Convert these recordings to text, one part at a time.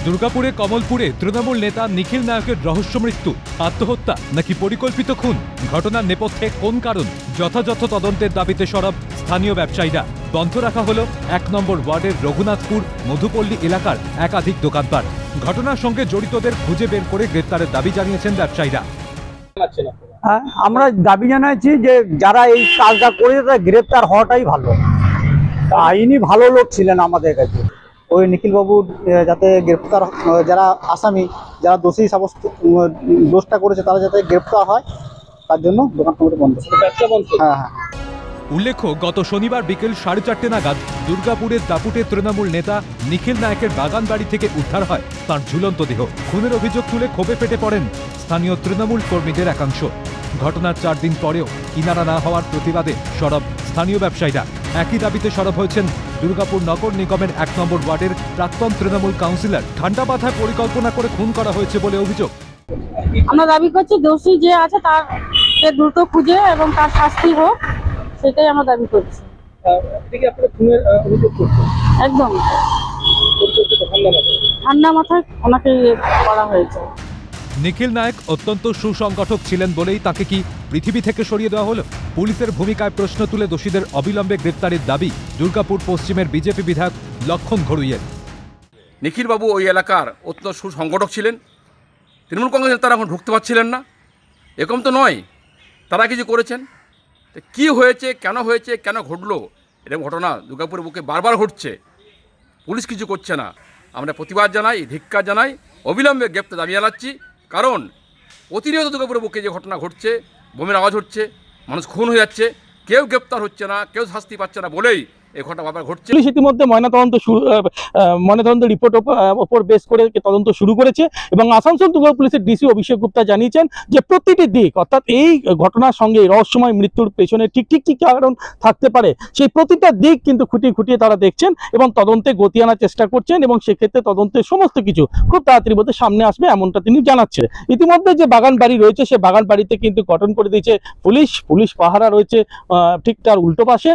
দুর্গাপুরে কমলপুরে তৃণমূল নেতা নিখিল নায়কের রহস্য মৃত্যু, আত্মহত্যা নাকি পরিকল্পিত খুন? ঘটনার নেপথ্যে কোন কারণ? যথাযথ তদন্তের দাবিতে সরব স্থানীয় ব্যবসায়ীরা। বন্ধ রাখা হলো ১ নম্বর ওয়ার্ডের রঘুনাথপুর মধুপল্লী এলাকার একাধিক দোকানপাট। ঘটনার সঙ্গে জড়িতদের খুঁজে বের করে গ্রেপ্তারের দাবি জানিয়েছেন ব্যবসায়ীরা। আমরা দাবি জানাচ্ছি যে যারা এই কাজটা করেছে তারা গ্রেপ্তার হওয়াটাই ভালো। আইনি ভালো লোক ছিলেন আমাদের কাছে। ওই নিখিল বাবুর যাতে গ্রেপ্তার, যারা আসামি, যারা দোষী সাব্যস্ত দোষটা করেছে তারা যাতে গ্রেপ্তার হয়, তার জন্য দোকান কমিটি বন্ধ। হ্যাঁ। উল্লেখ্য, গত শনিবার বিকেল 4:30 নাগাদ দুর্গাপুরের দাপুটে তৃণমূল নেতা নিখিল নায়কের বাগান বাড়ি থেকে উদ্ধার হয় তাঁর ঝুলন্ত দেহ। খুনের অভিযোগ তুলে ক্ষোভে ফেটে পড়েন স্থানীয় তৃণমূল কর্মীদের একাংশ। ঘটনার 4 দিন পরেও কিনারা না হওয়ার প্রতিবাদে সরব স্থানীয় ব্যবসায়ীরা। একই দাবিতে সরব হয়েছেন দুর্গাপুর নগর নিগমের 1 নম্বর ওয়ার্ডের প্রাক্তন তৃণমূল কাউন্সিলর। ঠান্ডা মাথায় পরিকল্পনা করে খুন করা হয়েছে বলে অভিযোগ। আমরা দাবি করছি দোষী যে আছে তাকে দ্রুত খুঁজে এবং তার শাস্তি হোক, সেটাই আমরা দাবি করছি। একদম ঠান্ডা মাথায় ওনাকে করা হয়েছে। নিখিল নায়ক অত্যন্ত সুসংগঠক ছিলেন বলেই তাকে কি পৃথিবী থেকে সরিয়ে দেওয়া হলো? পুলিশের ভূমিকায় প্রশ্ন তুলে দোষীদের অবিলম্বে গ্রেপ্তারের দাবি দুর্গাপুর পশ্চিমের বিজেপি বিধায়ক লক্ষণ ঘড়ুইয়ের। নিখিলবাবু ওই এলাকার অত্যন্ত সুসংগঠক ছিলেন। তৃণমূল কংগ্রেসের তারা এখন ঢুকতে পারছিলেন না। এরকম তো নয়, তারা কিছু করেছেন। কি হয়েছে, কেন ঘটলো এরকম ঘটনা দুর্গাপুরের বুকে বারবার ঘটছে, পুলিশ কিছু করছে না। আমরা প্রতিবাদ জানাই, ধিক্কার জানাই, অবিলম্বে গ্রেপ্তার দাবি জানাচ্ছি। কারণ প্রতিনিয়ত দুর্গাপুরের বুকে যে ঘটনা ঘটছে, বোমের আওয়াজ হচ্ছে, মানুষ খুন হয়ে যাচ্ছে, কেউ গ্রেপ্তার হচ্ছে না, কেউ শাস্তি পাচ্ছে না বলেই এই ঘটনা বারবার ঘটছে। পুলিশ ইতিমধ্যে ময়নাতদন্ত রিপোর্ট ওপর বেস করে তদন্ত শুরু করেছে এবং আসানসোল দুর্গাপুর পুলিশের ডিসি অভিষেক গুপ্তা জানিয়েছেন যে প্রতিটি দিক, অর্থাৎ এই ঘটনার সঙ্গে রহস্যময় মৃত্যুর পেছনে ঠিক কি কারণ থাকতে পারে সেই প্রতিটা দিক কিন্তু খুঁটিয়ে তারা দেখছেন এবং তদন্তে গতি আনার চেষ্টা করছেন এবং সেক্ষেত্রে তদন্তের সমস্ত কিছু খুব তাড়াতাড়ি মধ্যে সামনে আসবে এমনটা তিনি জানাচ্ছেন। ইতিমধ্যে যে বাগান বাড়ি রয়েছে সে বাগান বাড়িতে কিন্তু গঠন করে দিয়েছে পুলিশ পাহারা রয়েছে ঠিক তার উল্টো পাশে।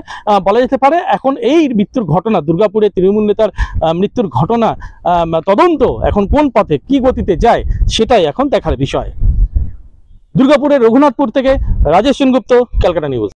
বলা যেতে পারে এখন এই মৃত্যুর ঘটনা, দুর্গাপুরে তৃণমূল নেতার মৃত্যুর ঘটনা, তদন্ত এখন কোন পথে কি গতিতে যায় সেটাই এখন দেখার বিষয়। দুর্গাপুরের রঘুনাথপুর থেকে রাজেশ সেনগুপ্ত, ক্যালকাটা নিউজ।